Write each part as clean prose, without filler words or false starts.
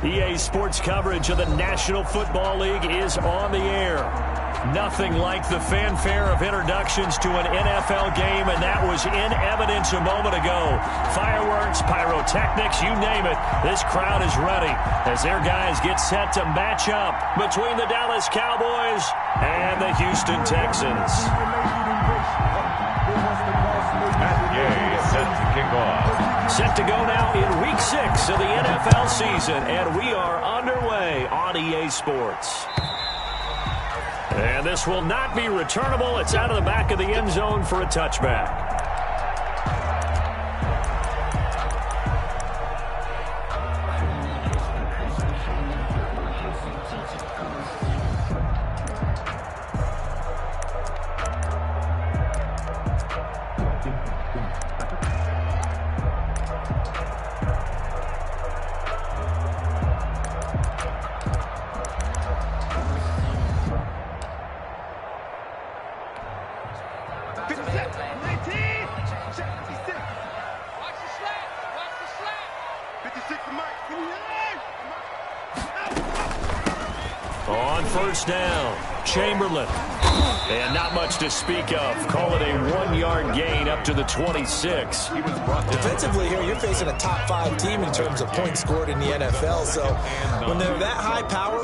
EA Sports coverage of the National Football League is on the air. Nothing like the fanfare of introductions to an NFL game, and that was in evidence a moment ago. Fireworks, pyrotechnics, you name it. This crowd is ready as their guys get set to match up between the Dallas Cowboys and the Houston Texans. Set to kick off. Set to go now in Week 6 of the NFL season, and we are underway on EA Sports. And this will not be returnable. It's out of the back of the end zone for a touchback. On first down, Chamberlain. And not much to speak of. Call it a 1-yard gain up to the 26. Defensively here, you're facing a top 5 team in terms of points scored in the NFL. So when they're that high power,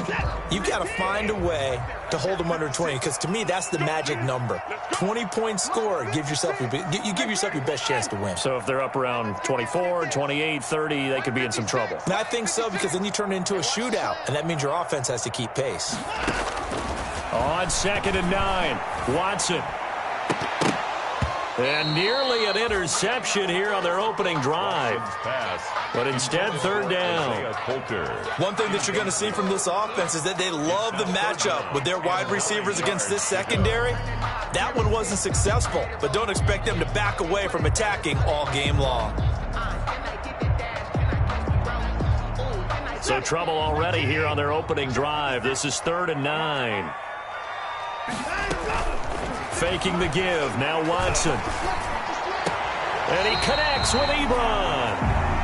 you've got to find a way to hold them under 20. Because to me, that's the magic number. 20 points scored, you give yourself your best chance to win. So if they're up around 24, 28, 30, they could be in some trouble. And I think so, because then you turn it into a shootout, and that means your offense has to keep pace. On 2nd and 9, Watson. And nearly an interception here on their opening drive. But instead, 3rd down. One thing that you're going to see from this offense is that they love the matchup with their wide receivers against this secondary. That one wasn't successful, but don't expect them to back away from attacking all game long. So trouble already here on their opening drive. This is 3rd and 9. Faking the give. Now Watson. And he connects with Ebron.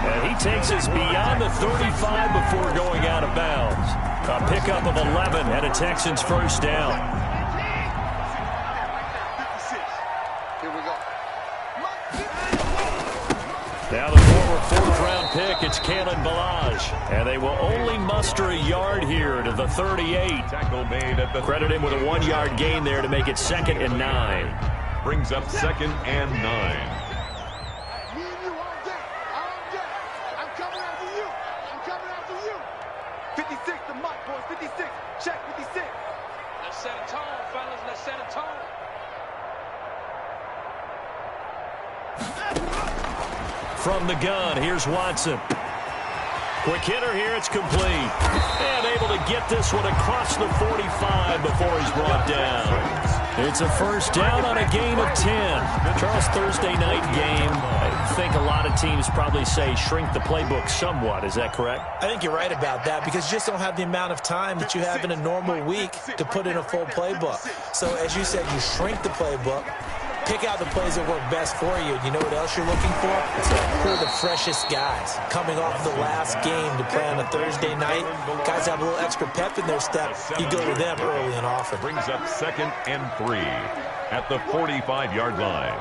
And he takes us beyond the 35 before going out of bounds. A pickup of 11 and a Texans first down. Now the former 4th-round pick, it's Kalen Ballage. And they will only muster a yard here to the 38. Credit him with a 1-yard gain there to make it 2nd and 9. Brings up 2nd and 9. I'm coming after you. 56, the mic, boys. 56. Check 56. Let's set a tone, fellas. Let's set a tone. From the gun, here's Watson. Quick hitter here, it's complete. And able to get this one across the 45 before he's brought down. It's a first down on a gain of 10. Charles, Thursday night game. I think a lot of teams probably say shrink the playbook somewhat. Is that correct? I think you're right about that, because you just don't have the amount of time that you have in a normal week to put in a full playbook. So as you said, you shrink the playbook. Pick out the plays that work best for you. You know what else you're looking for? Who are the freshest guys coming off the last game to play on a Thursday night? Guys have a little extra pep in their step. You go to them early and often. Brings up 2nd and 3 at the 45-yard line.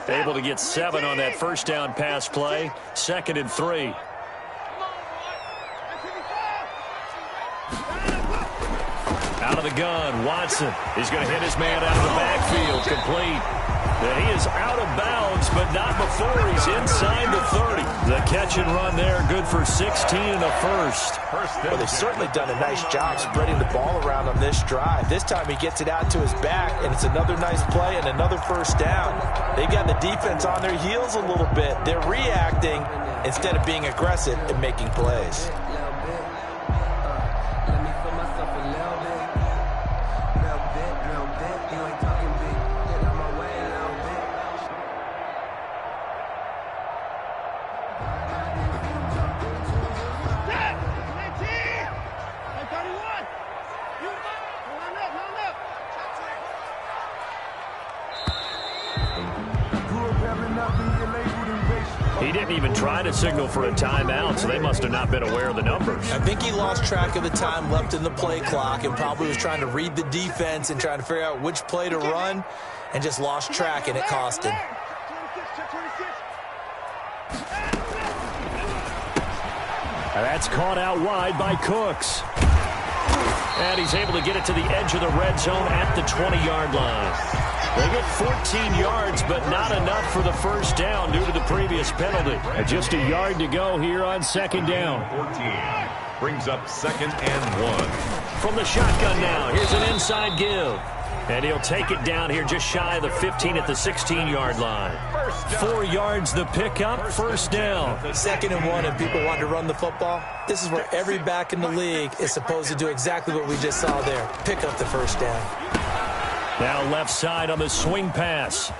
Able to get 7 on that first down pass play. 2nd and 3. Out of the gun, Watson is going to hit his man out of the backfield, complete. And he is out of bounds, but not before he's inside the 30. The catch and run there, good for 16 and a first. Well, they've certainly done a nice job spreading the ball around on this drive. This time he gets it out to his back, and it's another nice play and another first down. They've got the defense on their heels a little bit. They're reacting instead of being aggressive and making plays. He didn't even try to signal for a timeout, so they must have not been aware of the numbers. I think he lost track of the time left in the play clock and probably was trying to read the defense and trying to figure out which play to run and just lost track, and it cost him. That's caught out wide by Cooks. And he's able to get it to the edge of the red zone at the 20-yard line. They get 14 yards, but not enough for the first down due to the previous penalty. And just a yard to go here on second down. 14 brings up 2nd and 1. From the shotgun now, here's an inside give. And he'll take it down here just shy of the 15 at the 16-yard line. 4 yards the pickup, first down. 2nd and 1, and people want to run the football. This is where every back in the league is supposed to do exactly what we just saw there. Pick up the first down. Now left side on the swing pass.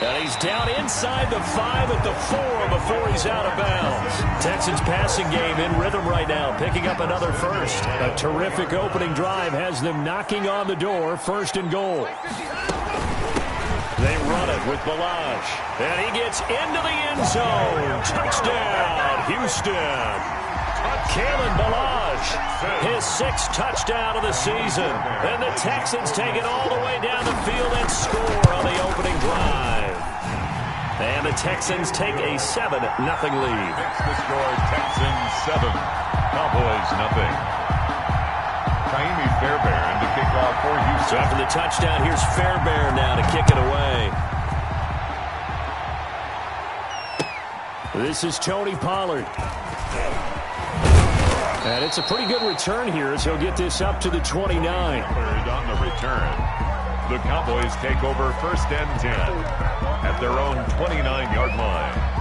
And he's down inside the 5 at the 4 before he's out of bounds. Texans passing game in rhythm right now, picking up another first. A terrific opening drive has them knocking on the door, 1st and goal. They run it with Balaj. And he gets into the end zone. Touchdown, Houston. Kalen Balaj, his 6th touchdown of the season. And the Texans take it all the way down the field and score on the opening drive. And the Texans take a 7-0 lead. That's the score, Texans 7, Cowboys nothing. Taimi Fairbairn to kick off for Houston. So after the touchdown, here's Fairbairn now to kick it away. This is Tony Pollard. And it's a pretty good return here as he'll get this up to the 29. On the return, the Cowboys take over 1st and 10 at their own 29-yard line.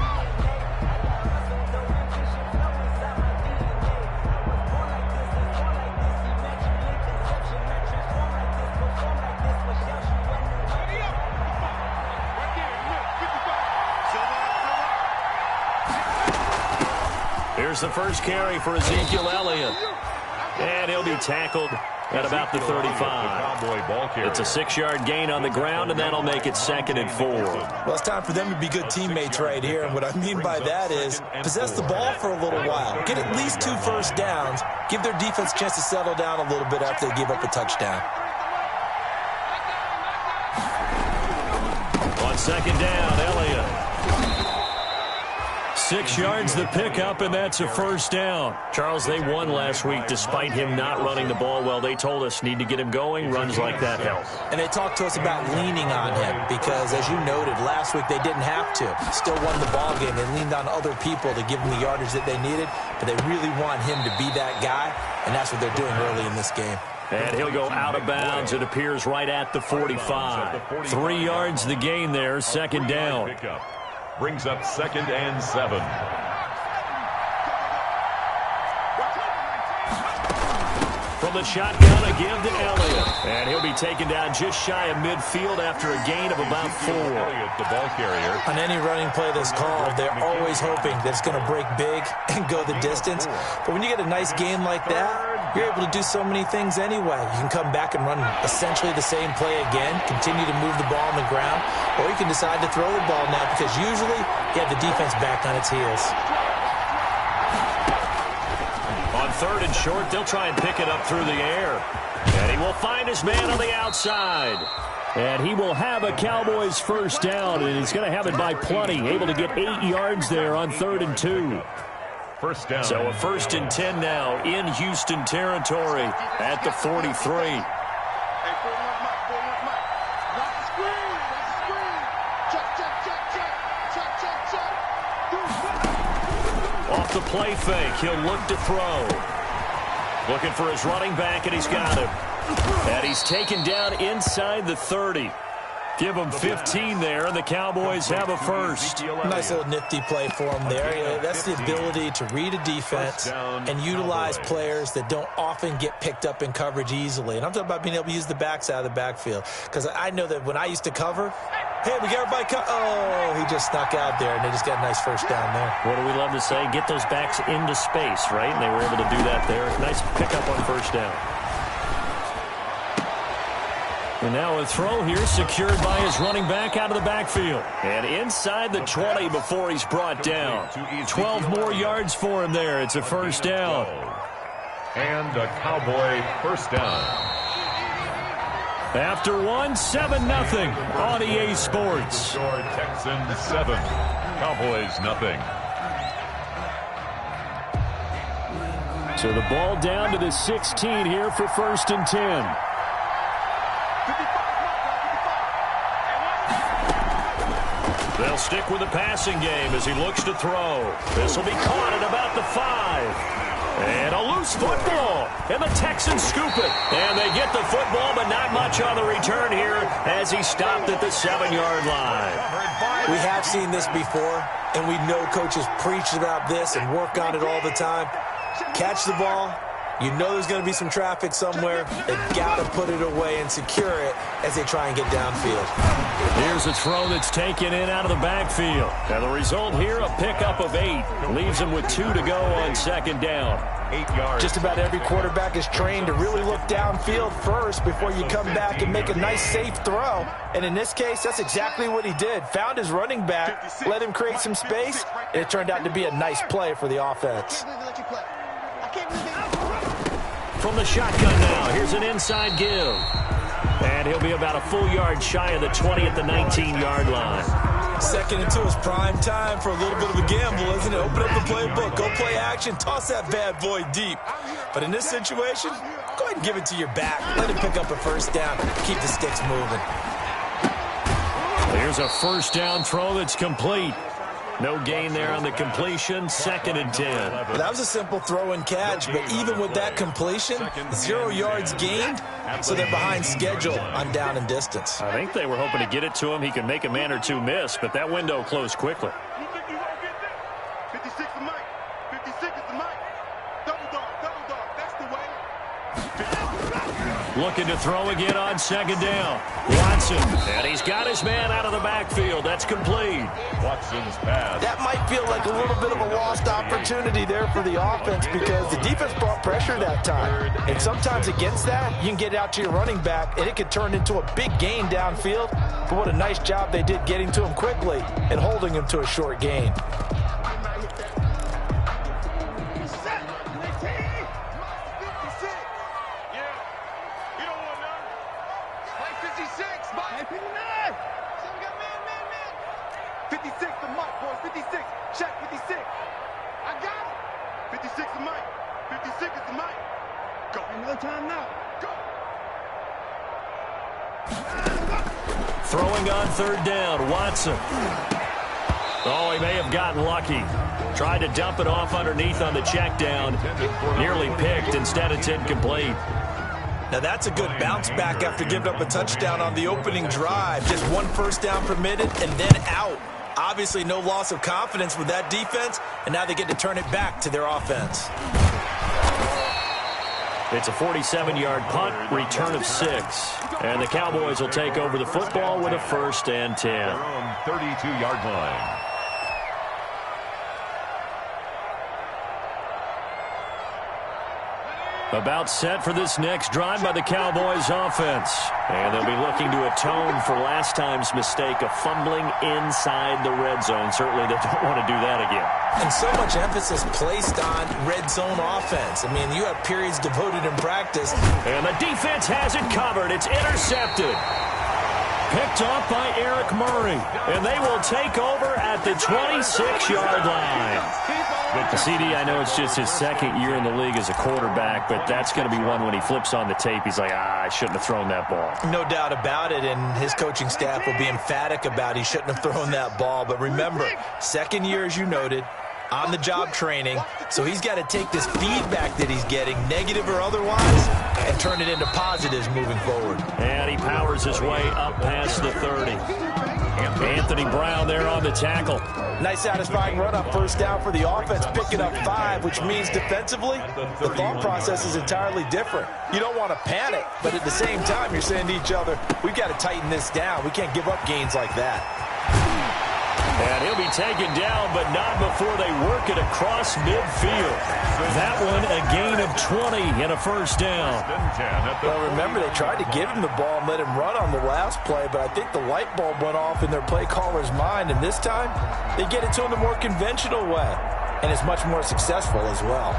Here's the first carry for Ezekiel Elliott. And he'll be tackled at about the 35. It's a 6-yard gain on the ground, and that'll make it 2nd and 4. Well, it's time for them to be good teammates right here. And what I mean by that is possess the ball for a little while. Get at least 2 first downs. Give their defense a chance to settle down a little bit after they give up a touchdown. On 2nd down, Elliott. 6 yards the pickup, and that's a first down. Charles, they won last week despite him not running the ball well. They told us need to get him going. Runs like that help. And they talked to us about leaning on him because, as you noted, last week they didn't have to. Still won the ball game. They leaned on other people to give them the yardage that they needed, but they really want him to be that guy, and that's what they're doing early in this game. And he'll go out of bounds. It appears right at the 45. 3 yards the gain there, 2nd down. Brings up 2nd and 7. From the shotgun, a give to Elliott. And he'll be taken down just shy of midfield after a gain of about 4. The ball carrier. On any running play that's called, they're always hoping that it's going to break big and go the distance. But when you get a nice gain like that, you're able to do so many things anyway. You can come back and run essentially the same play again, continue to move the ball on the ground, or you can decide to throw the ball now because usually you have the defense back on its heels. On 3rd and short, they'll try and pick it up through the air. And he will find his man on the outside. And he will have a Cowboys first down, and he's going to have it by plenty. Able to get 8 yards there on 3rd and 2. First down. So a 1st and 10 now in Houston territory at the 43. Off the play fake, he'll look to throw. Looking for his running back, and he's got him. And he's taken down inside the 30. Give them 15 there, and the Cowboys have a first. Nice little nifty play for them there. That's the ability to read a defense and utilize players that don't often get picked up in coverage easily. And I'm talking about being able to use the backs out of the backfield. Because I know that when I used to cover, hey, we got everybody oh, he just snuck out there, and they just got a nice first down there. What do we love to say? Get those backs into space, right? And they were able to do that there. Nice pickup on first down. And now a throw here secured by his running back out of the backfield. And inside the 20 before he's brought down. 12 more yards for him there. It's a first down. And a Cowboy first down. After one, 7-0 on EA Sports. Score Texans 7, Cowboys nothing. So the ball down to the 16 here for 1st and 10. They'll stick with the passing game as he looks to throw. This will be caught at about the 5. And a loose football. And the Texans scoop it. And they get the football, but not much on the return here as he stopped at the 7-yard line. We have seen this before, and we know coaches preach about this and work on it all the time. Catch the ball. You know there's going to be some traffic somewhere. They've got to put it away and secure it as they try and get downfield. Here's a throw that's taken in out of the backfield. Now the result here, a pickup of 8. Leaves him with 2 to go on 2nd down. 8 yards. Just about every quarterback is trained to really look downfield first before you come back and make a nice, safe throw. And in this case, that's exactly what he did. Found his running back, let him create some space, and it turned out to be a nice play for the offense. From the shotgun now, here's an inside give. And he'll be about a full yard shy of the 20 at the 19-yard line. 2nd and 2 is prime time for a little bit of a gamble, isn't it? Open up the playbook, go play action, toss that bad boy deep. But in this situation, go ahead and give it to your back. Let him pick up a first down. Keep the sticks moving. There's a first down throw that's complete. No gain there on the completion. 2nd and 10. Well, that was a simple throw and catch, but even with that completion, 0 yards gained, so they're behind schedule on down and distance. I think they were hoping to get it to him. He could make a man or two miss, but that window closed quickly. 56 is Mike. 56 is the Mike. Double dog, that's the way. Looking to throw again on 2nd down. Watson, and he's got his man out of the backfield. That's complete. Watson's pass. That might feel like a little bit of a lost opportunity there for the offense because the defense brought pressure that time. And sometimes against that, you can get out to your running back, and it could turn into a big gain downfield. But what a nice job they did getting to him quickly and holding him to a short gain. Throwing on 3rd down, Watson. Oh, he may have gotten lucky. Tried to dump it off underneath on the check down. Nearly picked. Instead, it's incomplete. Now, that's a good bounce back after giving up a touchdown on the opening drive. Just 1 first down permitted and then out. Obviously, no loss of confidence with that defense, and now they get to turn it back to their offense. It's a 47-yard punt, return of 6. And the Cowboys will take over the football with a 1st and 10. Their own 32-yard line. About set for this next drive by the Cowboys offense. And they'll be looking to atone for last time's mistake of fumbling inside the red zone. Certainly they don't want to do that again. And so much emphasis placed on red zone offense. I mean, you have periods devoted in practice. And the defense has it covered. It's intercepted. Picked off by Eric Murray. And they will take over at the 26-yard line. The CD, I know it's just his 2nd year in the league as a quarterback, but that's going to be one when he flips on the tape, he's like, I shouldn't have thrown that ball. No doubt about it, and his coaching staff will be emphatic about he shouldn't have thrown that ball. But remember, 2nd year, as you noted, on-the-job training, so he's got to take this feedback that he's getting, negative or otherwise, and turn it into positives moving forward. And he powers his way up past the 30. Anthony Brown there on the tackle. Nice satisfying run up, first down for the offense, picking up 5, which means defensively, the thought process is entirely different. You don't want to panic, but at the same time, you're saying to each other, we've got to tighten this down. We can't give up gains like that. And he'll going to be taken down, but not before they work it across midfield. That one a gain of 20 and a first down. Well, remember, they tried to give him the ball and let him run on the last play, but I think the light bulb went off in their play caller's mind, and this time they get it to him the more conventional way, and it's much more successful as well.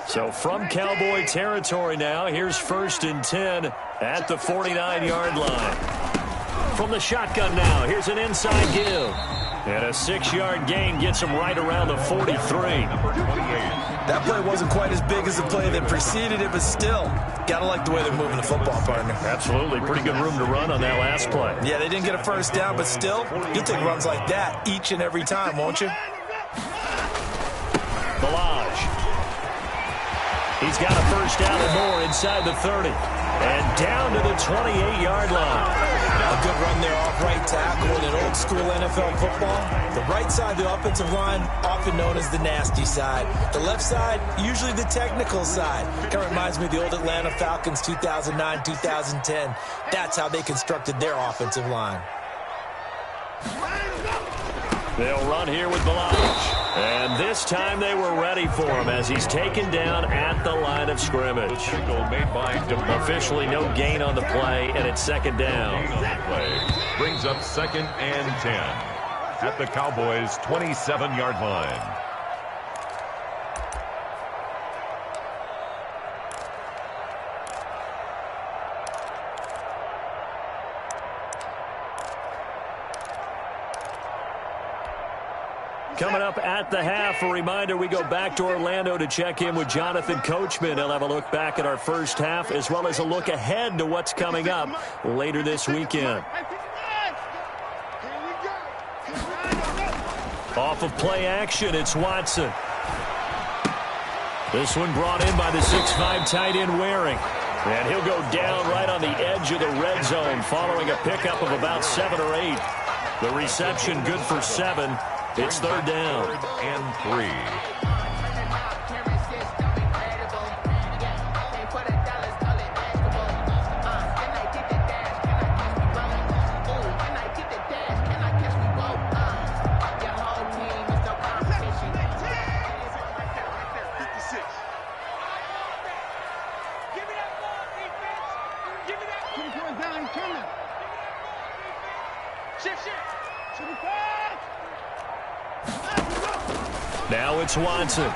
So from Cowboy territory now, here's 1st and 10 at the 49-yard line. From the shotgun now, here's an inside give. And a 6-yard gain gets him right around the 43. That play wasn't quite as big as the play that preceded it, but still, gotta like the way they're moving the football, partner. Absolutely. Pretty good room to run on that last play. Yeah, they didn't get a first down, but still, you'll take runs like that each and every time, won't you? Balaj. He's got a first down and more inside the 30. And down to the 28-yard line. A good run there off right tackle in an old-school NFL football. The right side of the offensive line, often known as the nasty side. The left side, usually the technical side. Kind of reminds me of the old Atlanta Falcons 2009, 2010. That's how they constructed their offensive line. They'll run here with Balaj. And this time they were ready for him as he's taken down at the line of scrimmage. Officially no gain on the play, and it's 2nd down. Play brings up 2nd and 10 at the Cowboys' 27-yard line. Coming up at the half, a reminder, we go back to Orlando to check in with Jonathan Coachman. He'll have a look back at our first half as well as a look ahead to what's coming up later this weekend. Off of play action, it's Watson. This one brought in by the 6'5" tight end Waring. And he'll go down right on the edge of the red zone following a pickup of about 7 or 8. The reception good for 7. It's 3rd down. 3rd and 3. Now it's Watson.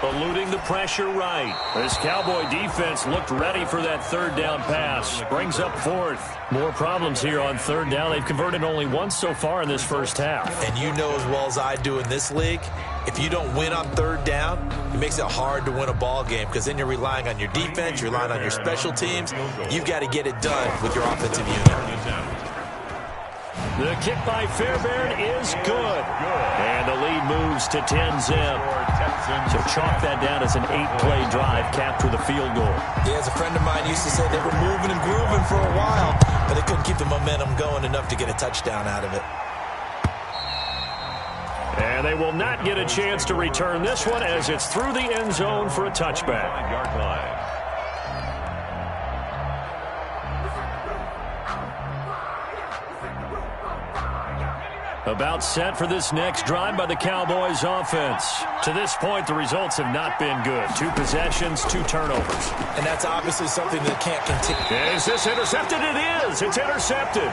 Eluding the pressure right. This Cowboy defense looked ready for that 3rd down pass. Brings up 4th. More problems here on 3rd down. They've converted only once so far in this first half. And you know as well as I do in this league, if you don't win on 3rd down, it makes it hard to win a ball game because then you're relying on your defense, you're relying on your special teams. You've got to get it done with your offensive unit. The kick by Fairbairn is good. And the lead moves to 10-zip. So chalk that down as an 8-play drive capped with a field goal. Yeah, as a friend of mine used to say, they were moving and grooving for a while, but they couldn't keep the momentum going enough to get a touchdown out of it. And they will not get a chance to return this one as it's through the end zone for a touchback. Yard line. About set for this next drive by the Cowboys offense. To this point, the results have not been good. 2 possessions, 2 turnovers. And that's obviously something that can't continue. Is this intercepted? It is. It's intercepted.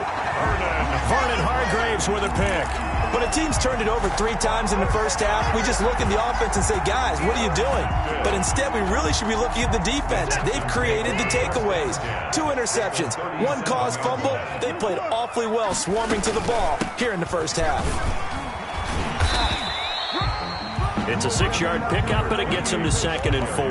Vernon Hargraves with a pick. When a team's turned it over 3 times in the first half, we just look at the offense and say, guys, what are you doing? But instead, we really should be looking at the defense. They've created the takeaways. 2 interceptions, 1 caused fumble. They played awfully well swarming to the ball here in the first half. It's a 6-yard pickup, and it gets him to 2nd and 4.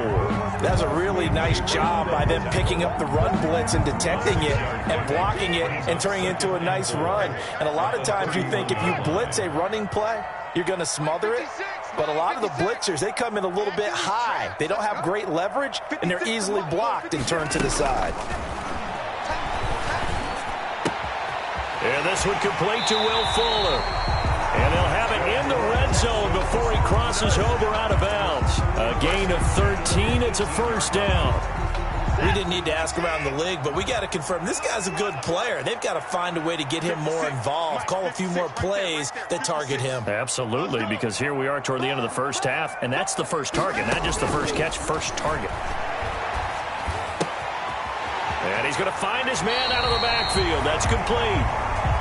That's a really nice job by them picking up the run blitz and detecting it and blocking it and turning it into a nice run. And a lot of times you think if you blitz a running play, you're going to smother it. But a lot of the blitzers, they come in a little bit high. They don't have great leverage, and they're easily blocked and turned to the side. And this one complete to Will Fuller. And they'll have it in the red zone before he crosses over out of bounds. A gain of 13. It's a first down. We didn't need to ask around the league, but we got to confirm this guy's a good player. They've got to find a way to get him more involved, call a few more plays that target him. Absolutely, because here we are toward the end of the first half, and that's the first target, not just the first catch, first target. And he's going to find his man out of the backfield. That's complete.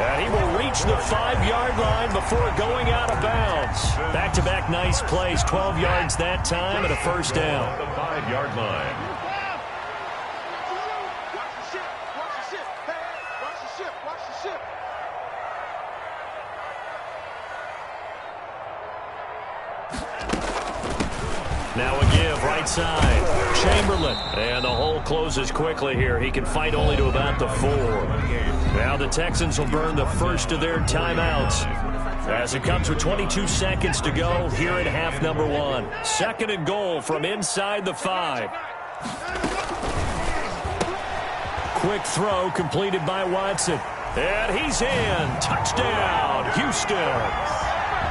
And he will reach the 5-yard line before going out of bounds. Back-to-back nice plays, 12 yards that time and a first down. The 5-yard line. Now a give, right side. Chamberlain. And the hole closes quickly here. He can fight only to about the 4. Now the Texans will burn the first of their timeouts as it comes with 22 seconds to go here at half number 1. Second and goal from inside the 5. Quick throw completed by Watson. And he's in. Touchdown, Houston.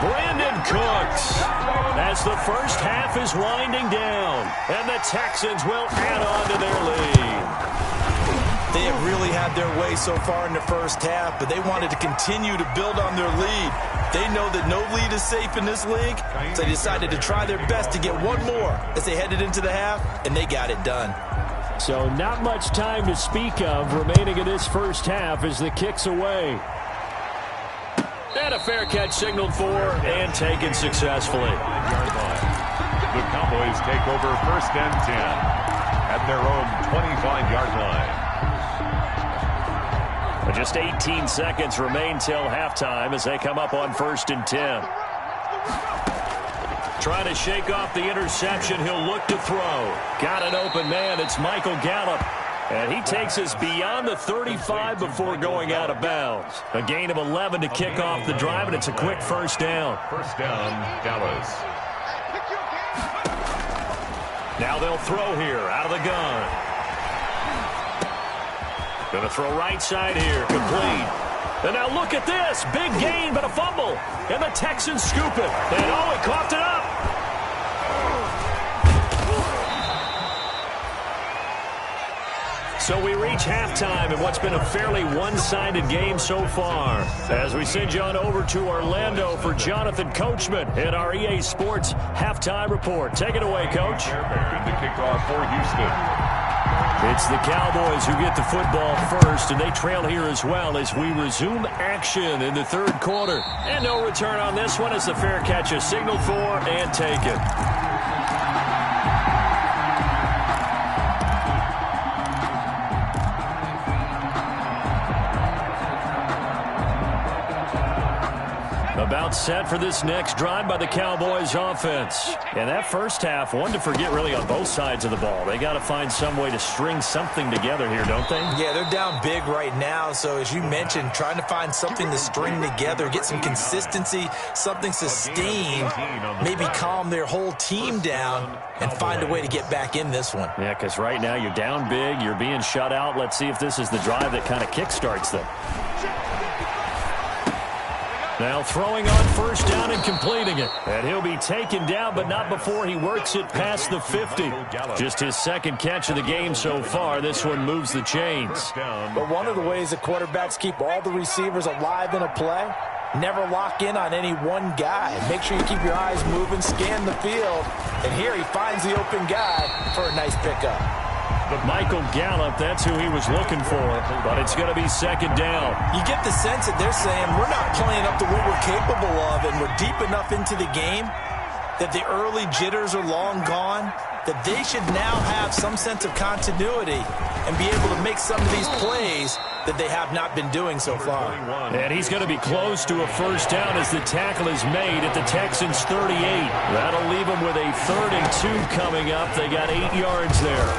Brandon Cooks, as the first half is winding down, and the Texans will add on to their lead. They have really had their way so far in the first half, but they wanted to continue to build on their lead. They know that no lead is safe in this league, so they decided to try their best to get one more as they headed into the half, and they got it done. So not much time to speak of remaining in this first half as the kick's away. And a fair catch signaled for and taken successfully. The Cowboys take over first and 10 at their own 25-yard line. Just 18 seconds remain till halftime as they come up on first and 10. Trying to shake off the interception. He'll look to throw. Got an open man. It's Michael Gallup. And he takes us beyond the 35 before going out of bounds. A gain of 11 to kick off the drive, and it's a quick first down. First down, Dallas. Now they'll throw here out of the gun. Going to throw right side here, complete. And now look at this. Big gain, but a fumble. And the Texans scoop it. And oh, he coughed it up. So we reach halftime in what's been a fairly one-sided game so far. As we send you on over to Orlando for Jonathan Coachman in our EA Sports Halftime Report. Take it away, Coach. The kickoff for Houston. It's the Cowboys who get the football first, and they trail here as well as we resume action in the third quarter. And no return on this one as the fair catch is signaled for and taken. About set for this next drive by the Cowboys offense. And that first half, one to forget really on both sides of the ball. They got to find some way to string something together here, don't they? Yeah, they're down big right now. So as you mentioned, trying to find something to string together, get some consistency, something sustained, maybe calm their whole team down and find a way to get back in this one. Yeah, because right now you're down big, you're being shut out. Let's see if this is the drive that kind of kickstarts them. Now throwing on first down and completing it. And he'll be taken down, but not before he works it past the 50. Just his second catch of the game so far. This one moves the chains. But one of the ways that quarterbacks keep all the receivers alive in a play, never lock in on any one guy. Make sure you keep your eyes moving, scan the field. And here he finds the open guy for a nice pickup. Michael Gallup, that's who he was looking for, but it's going to be second down. You get the sense that they're saying we're not playing up to what we're capable of, and we're deep enough into the game that the early jitters are long gone, that they should now have some sense of continuity and be able to make some of these plays that they have not been doing so far. And he's going to be close to a first down as the tackle is made at the Texans' 38. That'll leave them with a 3rd and 2 coming up. They got 8 yards there.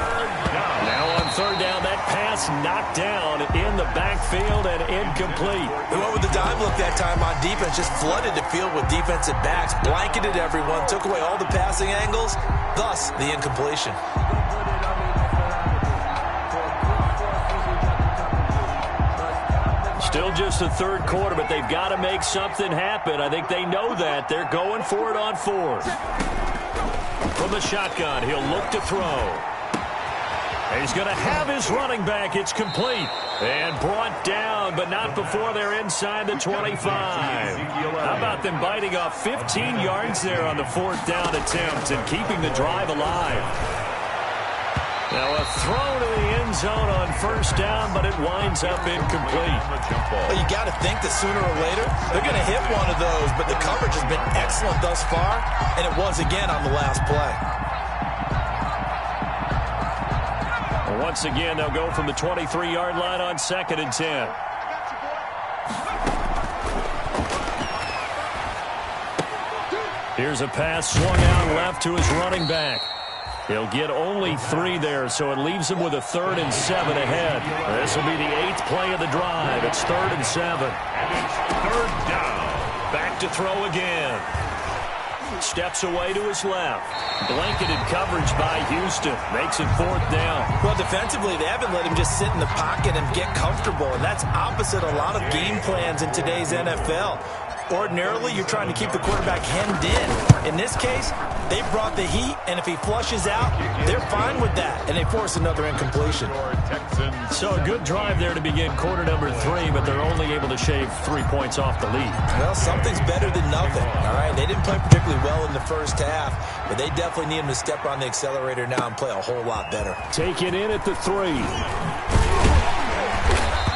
Now on third down, that pass knocked down in the backfield and incomplete. They went with the dime look that time on defense, just flooded the field with defensive backs, blanketed everyone, took away all the passing angles, thus the incompletion. Still just the third quarter, but they've got to make something happen. I think they know that. They're going for it on 4th. From the shotgun, he'll look to throw. He's going to have his running back. It's complete. And brought down, but not before they're inside the 25. How about them biting off 15 yards there on the 4th down attempt and keeping the drive alive? Now a throw to the end zone on 1st down, but it winds up incomplete. Well, you got to think that sooner or later they're going to hit one of those, but the coverage has been excellent thus far, and it was again on the last play. Once again, they'll go from the 23-yard line on 2nd and 10. Here's a pass swung out left to his running back. He'll get only 3 there, so it leaves him with a 3rd and 7 ahead. This will be the 8th play of the drive. It's 3rd and 7. And it's 3rd down. Back to throw again. Steps away to his left. Blanketed coverage by Houston. Makes it 4th down. Well, defensively, they haven't let him just sit in the pocket and get comfortable, and that's opposite a lot of game plans in today's NFL. Ordinarily, you're trying to keep the quarterback hemmed in. In this case, they brought the heat, and if he flushes out, they're fine with that, and they force another incompletion. So a good drive there to begin quarter number 3, but they're only able to shave 3 points off the lead. Well, something's better than nothing, all right? They didn't play particularly well in the first half, but they definitely need him to step on the accelerator now and play a whole lot better. Take it in at the 3.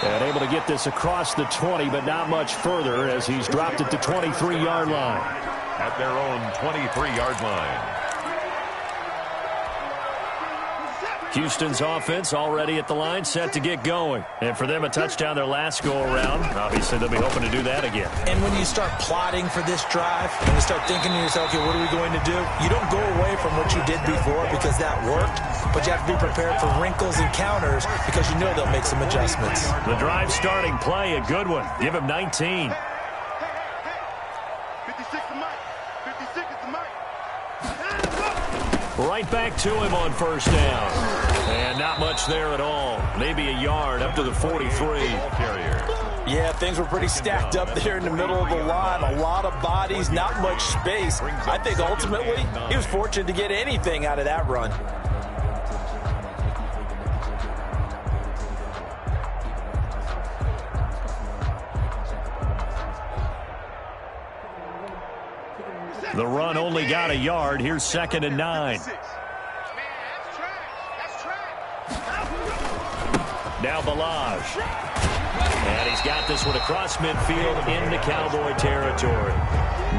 And able to get this across the 20, but not much further as he's dropped at the 23-yard line. At their own 23-yard line. Houston's offense already at the line, set to get going. And for them, a touchdown their last go-around. Obviously, they'll be hoping to do that again. And when you start plotting for this drive, and you start thinking to yourself, okay, what are we going to do? You don't go away from what you did before because that worked, but you have to be prepared for wrinkles and counters because you know they'll make some adjustments. The drive starting play, a good one. Give him 19. 56 to Mike. 56 is the Mike. Right back to him on 1st down. And not much there at all. Maybe a yard up to the 43. Yeah, things were pretty stacked up there in the middle of the line. A lot of bodies, not much space. I think ultimately he was fortunate to get anything out of that run. The run only got a yard. Here's 2nd and 9. Now Balaj. And he's got this one across midfield into Cowboy territory.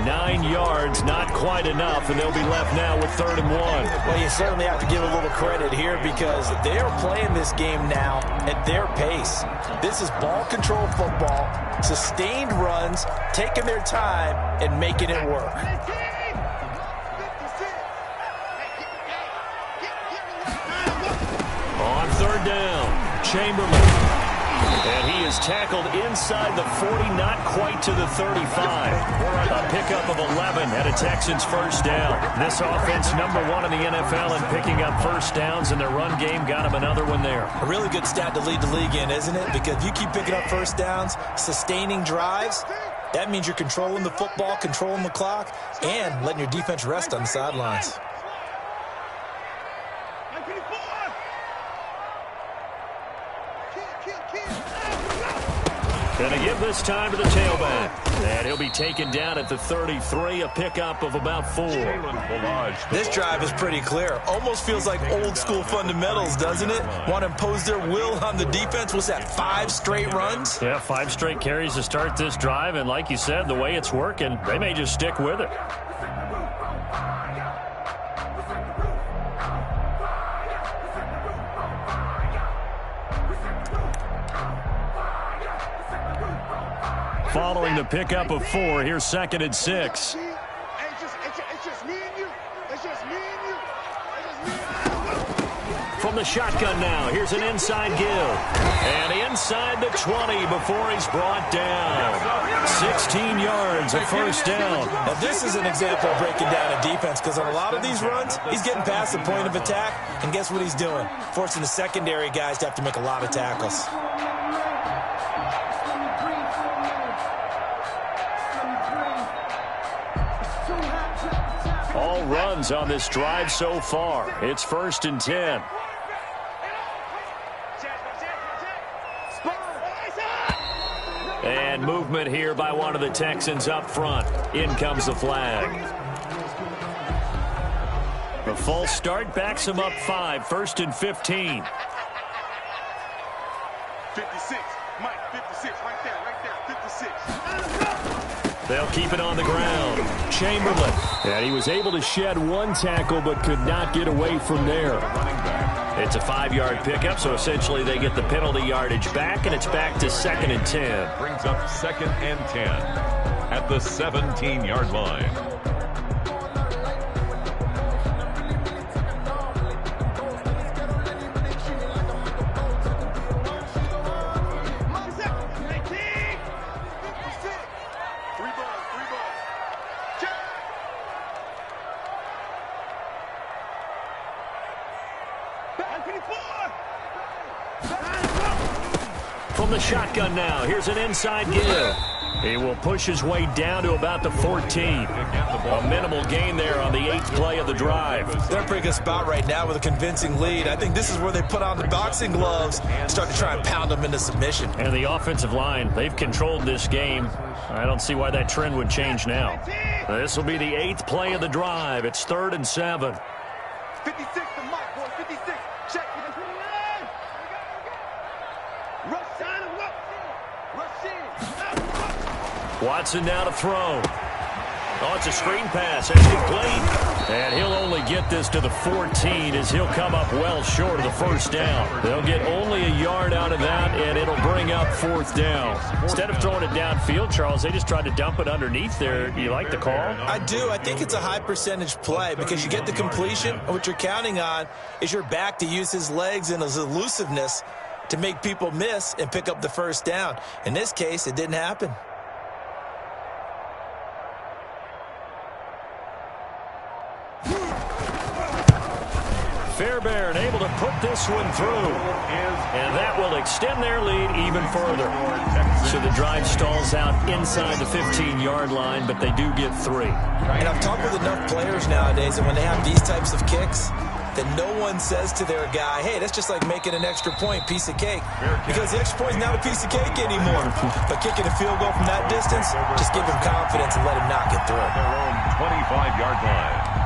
9 yards, not quite enough, and they'll be left now with 3rd and 1. Well, you certainly have to give a little credit here because they are playing this game now at their pace. This is ball control football, sustained runs, taking their time, and making it work. On 3rd down, Chamberlain. And he is tackled inside the 40, not quite to the 35. A pickup of 11 at a Texans 1st down. This offense #1 in the NFL in picking up 1st downs, and their run game got him another one there. A really good stat to lead the league in, isn't it? Because if you keep picking up 1st downs, sustaining drives, that means you're controlling the football, controlling the clock, and letting your defense rest on the sidelines. Going to give this time to the tailback. And he'll be taken down at the 33, a pickup of about 4. This drive is pretty clear. Almost feels like old school fundamentals, doesn't it? Want to impose their will on the defense. Was that 5 straight runs? Yeah, 5 straight carries to start this drive. And like you said, the way it's working, they may just stick with it. Following the pickup of 4, here's 2nd and 6. From the shotgun now, here's an inside give. And inside the 20 before he's brought down. 16 yards, a 1st down. Now this is an example of breaking down a defense because on a lot of these runs, he's getting past the point of attack. And guess what he's doing? Forcing the secondary guys to have to make a lot of tackles. runs on this drive so far. It's 1st and 10. And movement here by one of the Texans up front. In comes the flag. The false start backs him up 5. 1st and 15. 56. Mike, 56. Right there. 56. They'll keep it on the ground. Chamberlain. And he was able to shed one tackle but could not get away from there. It's a 5-yard pickup, so essentially they get the penalty yardage back, and it's back to 2nd and 10. Brings up 2nd and 10 at the 17-yard line. From the shotgun now, here's an inside give. He will push his way down to about the 14. A minimal gain there on the 8th play of the drive. They're in a pretty good spot right now with a convincing lead. I think this is where they put on the boxing gloves and start to try and pound them into submission. And the offensive line, they've controlled this game. I don't see why that trend would change now. This will be the 8th play of the drive. It's 3rd and 7. 56 to Mike, boy. 56. Check. Watson now to throw. Oh, it's a screen pass. It's complete. And he'll only get this to the 14 as he'll come up well short of the 1st down. They'll get only a yard out of that, and it'll bring up 4th down. Instead of throwing it downfield, Charles, they just tried to dump it underneath there. You like the call? I do. I think it's a high percentage play because you get the completion, and what you're counting on is your back to use his legs and his elusiveness to make people miss and pick up the 1st down. In this case, it didn't happen. Fairbairn able to put this one through. And that will extend their lead even further. So the drive stalls out inside the 15-yard line, but they do get 3. And I've talked with enough players nowadays, and when they have these types of kicks, that no one says to their guy, hey, that's just like making an extra point, piece of cake. Because the extra point is not a piece of cake anymore. But kicking a field goal from that distance, just give him confidence and let him knock it through. Their own 25-yard line.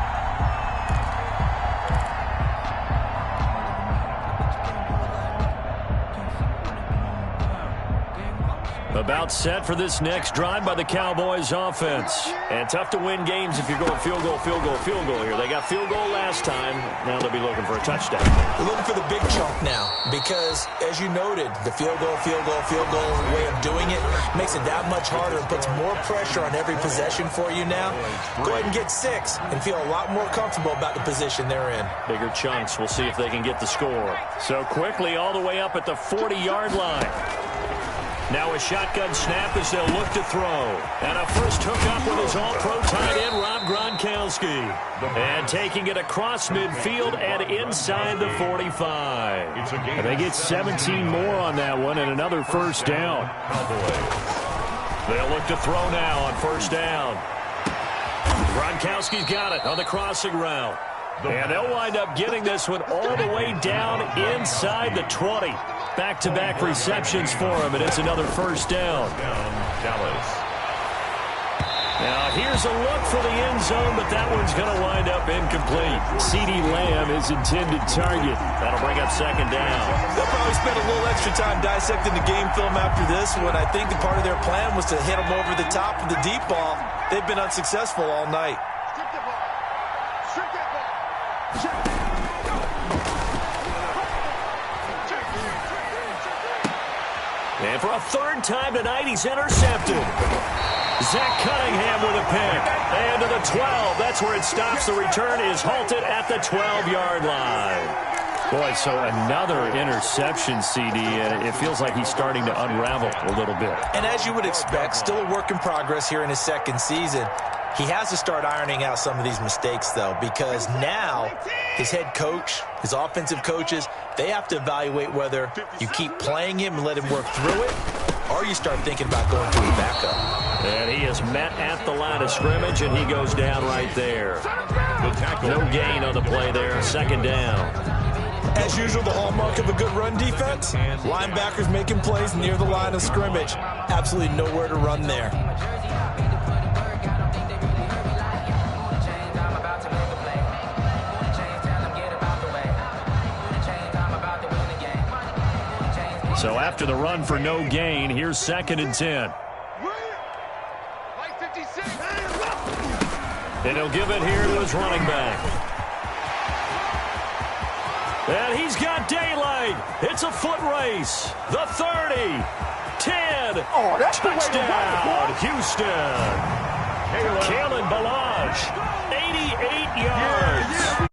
About set for this next drive by the Cowboys offense. And tough to win games if you're going field goal here. They got field goal last time. Now they'll be looking for a touchdown. They're looking for the big chunk now because, as you noted, the field goal way of doing it makes it that much harder and puts more pressure on every possession for you now. Go ahead and get 6 and feel a lot more comfortable about the position they're in. Bigger chunks. We'll see if they can get the score. So quickly all the way up at the 40-yard line. Now a shotgun snap as they'll look to throw. And a first hookup with his all-pro tight end, Rob Gronkowski. And taking it across midfield and inside the 45. And they get 17 more on that one and another 1st down. They'll look to throw now on 1st down. Gronkowski's got it on the crossing route. And they'll wind up getting this one all the way down inside the 20. Back-to-back receptions for him, and it's another 1st down. Dallas. Now, here's a look for the end zone, but that one's going to wind up incomplete. CeeDee Lamb is intended target. That'll bring up 2nd down. They'll probably spend a little extra time dissecting the game film after this one. I think the part of their plan was to hit him over the top of the deep ball. They've been unsuccessful all night. And for a 3rd time tonight, he's intercepted. Zach Cunningham with a pick. And to the 12. That's where it stops. The return is halted at the 12-yard line. Boy, so another interception, CD, and it feels like he's starting to unravel a little bit. And as you would expect, still a work in progress here in his 2nd season. He has to start ironing out some of these mistakes, though, because now his head coach, his offensive coaches, they have to evaluate whether you keep playing him and let him work through it, or you start thinking about going to a backup. And he is met at the line of scrimmage, and he goes down right there. The tackle. No gain on the play there. Second down. As usual, the hallmark of a good run defense, linebackers making plays near the line of scrimmage. Absolutely nowhere to run there. So after the run for no gain, here's 2nd and 10. And he'll give it here to his running back. And he's got daylight. It's a foot race. The 30, 10, touchdown, Houston. Kalen Ballage, 88 yards.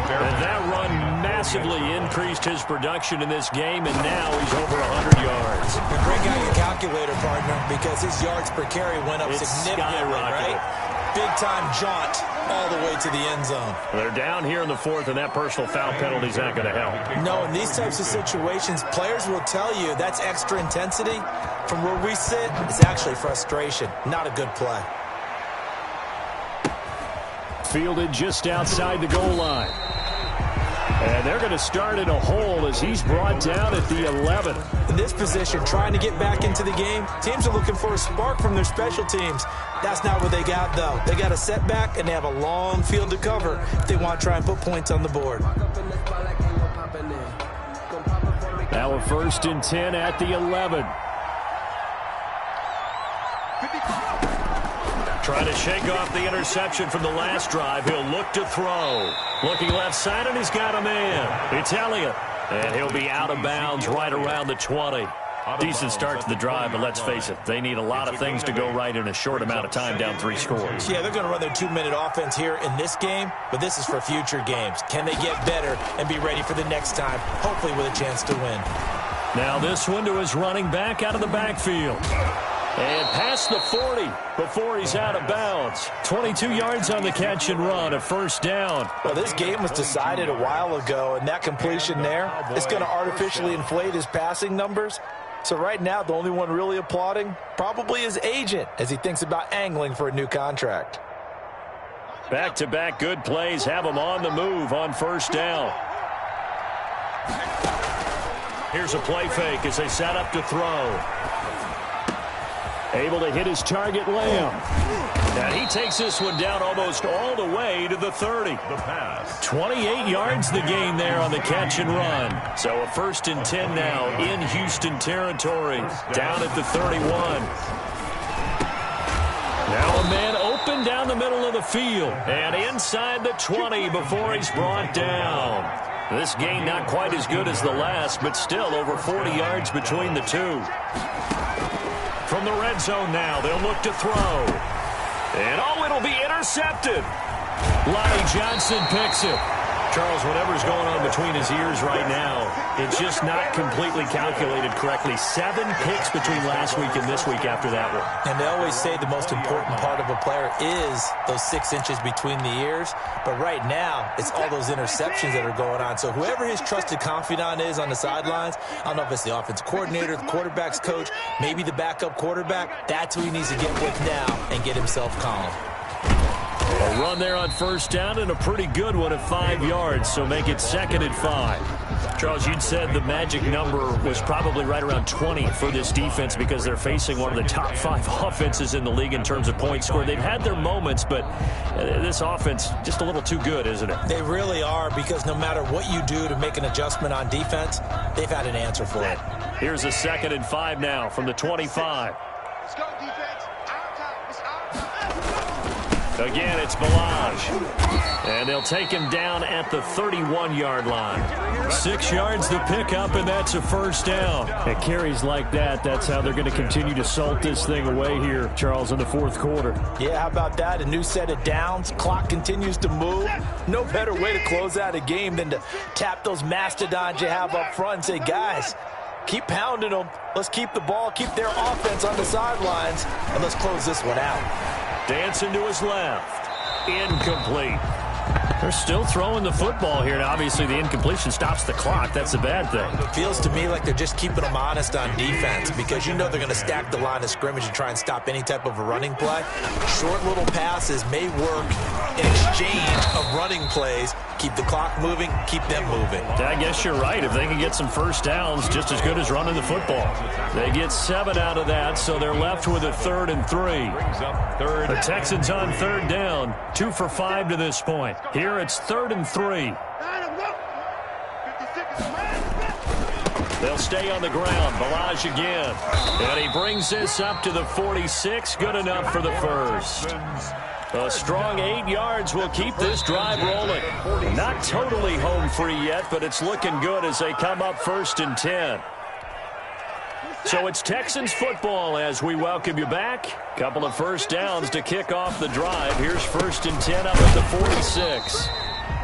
And that run massively increased his production in this game, and now he's over 100 yards. And break out your calculator, partner, because his yards per carry went up significantly, right? Big-time jaunt all the way to the end zone. They're down here in the 4th, and that personal foul penalty is not going to help. No, in these types of situations, players will tell you that's extra intensity. From where we sit, it's actually frustration, not a good play. Fielded just outside the goal line. And they're going to start in a hole as he's brought down at the 11. In this position, trying to get back into the game, teams are looking for a spark from their special teams. That's not what they got, though. They got a setback, and they have a long field to cover if they want to try and put points on the board. Now a 1st and 10 at the 11. Trying to shake off the interception from the last drive. He'll look to throw. Looking left side, and he's got a man. It's Elliott. And he'll be out of bounds right around the 20. Decent start to the drive, but let's face it, they need a lot of things to go right in a short amount of time, down 3 scores. Yeah, they're going to run their 2-minute offense here in this game, but this is for future games. Can they get better and be ready for the next time, hopefully with a chance to win? Now this one to his running back out of the backfield. And past the 40 before he's out of bounds. 22 yards on the catch and run, a 1st down. Well, this game was decided a while ago, and that completion there is going to artificially inflate his passing numbers. So right now, the only one really applauding probably his agent as he thinks about angling for a new contract. Back-to-back good plays have him on the move on 1st down. Here's a play fake as they set up to throw. Able to hit his target, Lamb. And he takes this one down almost all the way to the 30. The pass. 28 yards the gain there on the catch and run. So a 1st and 10 now in Houston territory. Down at the 31. Now a man open down the middle of the field. And inside the 20 before he's brought down. This gain not quite as good as the last, but still over 40 yards between the two. From the red zone now, they'll look to throw. And, oh, it'll be intercepted. Lonnie Johnson picks it. Charles, whatever's going on between his ears right now, it's just not completely calculated correctly. 7 picks between last week and this week after that one. And they always say the most important part of a player is those 6 inches between the ears. But right now, it's all those interceptions that are going on. So whoever his trusted confidant is on the sidelines, I don't know if it's the offensive coordinator, the quarterback's coach, maybe the backup quarterback, that's who he needs to get with now and get himself calm. A run there on 1st down and a pretty good one at 5 yards, so make it 2nd and 5. Charles, you'd said the magic number was probably right around 20 for this defense because they're facing one of the top 5 offenses in the league in terms of points scored. They've had their moments, but this offense just a little too good, isn't it? They really are, because no matter what you do to make an adjustment on defense, they've had an answer for it. Here's a 2nd and 5 now from the 25. Let's go, defense. Again, it's Ballage. And they'll take him down at the 31-yard line. 6 yards to pick up, and that's a 1st down. At carries like that, that's how they're going to continue to salt this thing away here, Charles, in the 4th quarter. Yeah, how about that? A new set of downs. Clock continues to move. No better way to close out a game than to tap those mastodons you have up front and say, guys, keep pounding them. Let's keep the ball, keep their offense on the sidelines, and let's close this one out. Dancing to his left. Incomplete. They're still throwing the football here, and obviously the incompletion stops the clock. That's a bad thing. Feels to me like they're just keeping them honest on defense because you know they're going to stack the line of scrimmage and try and stop any type of a running play. Short little passes may work in exchange of running plays. Keep the clock moving, keep them moving. I guess you're right. If they can get some first downs, just as good as running the football. They get 7 out of that, so they're left with a 3rd and 3. The Texans on 3rd down, 2 for 5 to this point. Here it's 3rd and 3. They'll stay on the ground. Balaj again. And he brings this up to the 46. Good enough for the first. A strong 8 yards will keep this drive rolling. Not totally home free yet, but it's looking good as they come up 1st and 10. So it's Texans football as we welcome you back. Couple of first downs to kick off the drive. Here's 1st and 10 up at the 46.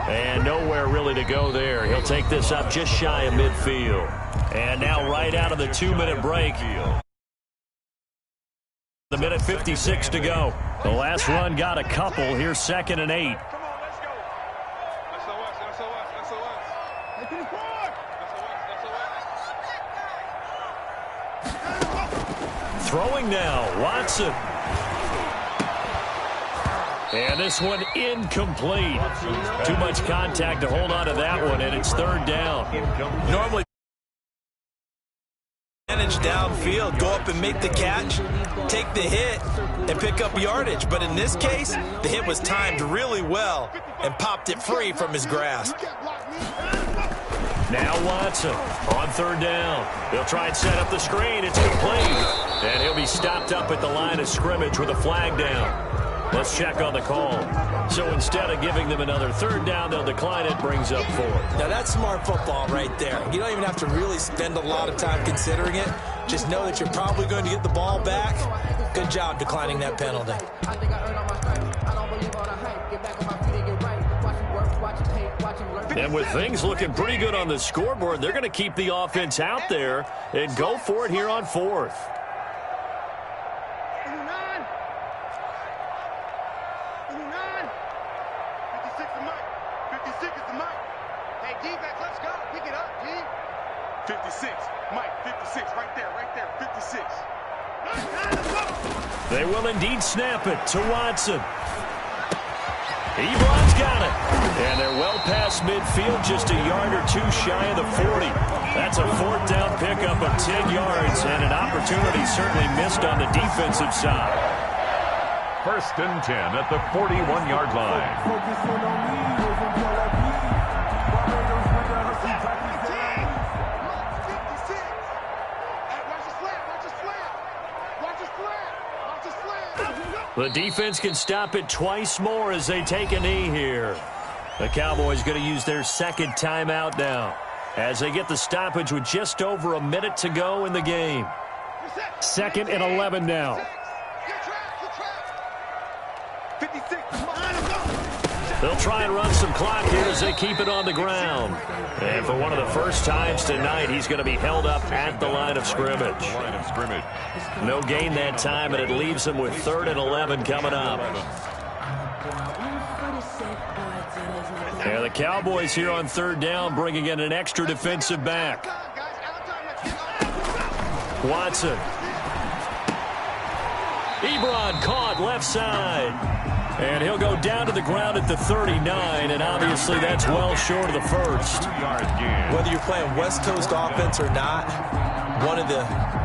And nowhere really to go there. He'll take this up just shy of midfield. And now right out of the 2-minute break. The minute 56 to go. The last run got a couple. Here's 2nd and 8. Throwing now, Watson. And this one incomplete. Too much contact to hold on to that one, and it's 3rd down. Normally, manage downfield, go up and make the catch, take the hit, and pick up yardage. But in this case, the hit was timed really well and popped it free from his grasp. Now Watson on 3rd down. They'll try and set up the screen. It's complete. And he'll be stopped up at the line of scrimmage with a flag down. Let's check on the call. So instead of giving them another 3rd down, they'll decline it, brings up 4th. Now that's smart football right there. You don't even have to really spend a lot of time considering it. Just know that you're probably going to get the ball back. Good job declining that penalty. And with things looking pretty good on the scoreboard, they're going to keep the offense out there and go for it here on 4th. They will indeed snap it to Watson. Ebron's got it. And they're well past midfield, just a yard or 2 shy of the 40. That's a 4th down pickup of 10 yards and an opportunity certainly missed on the defensive side. 1st and 10 at the 41-yard line. The defense can stop it twice more as they take a knee here. The Cowboys going to use their 2nd timeout now as they get the stoppage with just over a minute to go in the game. 2nd and 11 now. They'll try and run some clock here as they keep it on the ground. And for one of the first times tonight, he's going to be held up at the line of scrimmage. No gain that time, and it leaves him with 3rd and 11 coming up. And the Cowboys here on 3rd down, bringing in an extra defensive back. Watson. Ebron caught left side. And he'll go down to the ground at the 39, and obviously that's well short of the first. Whether you're playing West Coast offense or not, one of the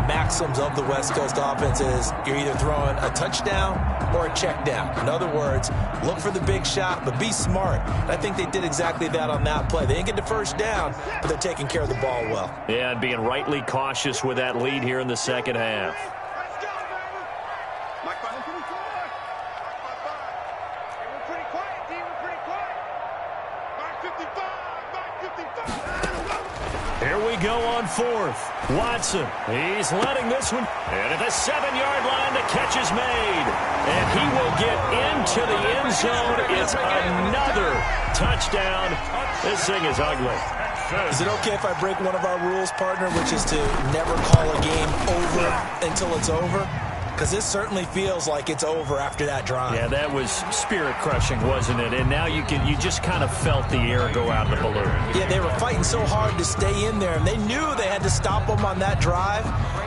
maxims of the West Coast offense is you're either throwing a touchdown or a check down. In other words, look for the big shot, but be smart. And I think they did exactly that on that play. They didn't get the first down, but they're taking care of the ball well. Yeah, and being rightly cautious with that lead here in the 2nd half. Here we go on 4th. Watson, he's letting this one. And at the 7-yard line, the catch is made. And he will get into the end zone. It's another touchdown. This thing is ugly. Is it okay if I break one of our rules, partner, which is to never call a game over until it's over? because it certainly feels like it's over after that drive. Yeah, that was spirit-crushing, wasn't it? And now you just kind of felt the air go out of the balloon. Yeah, they were fighting so hard to stay in there, and they knew they had to stop them on that drive.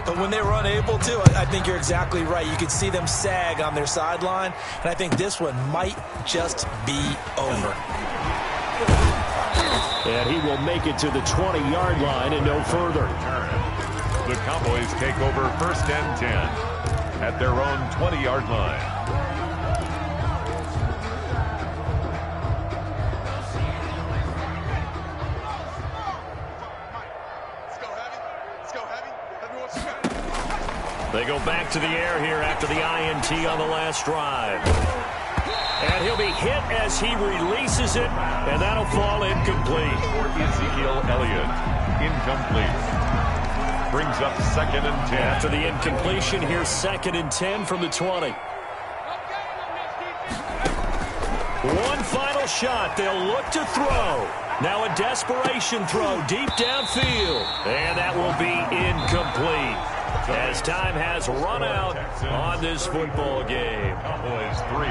But when they were unable to, I think you're exactly right. You could see them sag on their sideline, and I think this one might just be over. And he will make it to the 20-yard line and no further. The Cowboys take over 1st and 10 at their own 20-yard line. They go back to the air here after the INT on the last drive. And he'll be hit as he releases it, and that'll fall incomplete. For Ezekiel Elliott, incomplete. Brings up 2nd and 10. After the incompletion, here's 2nd and 10 from the 20. One final shot. They'll look to throw. Now a desperation throw deep downfield. And that will be incomplete, as time has run out on this football game. Cowboys 3,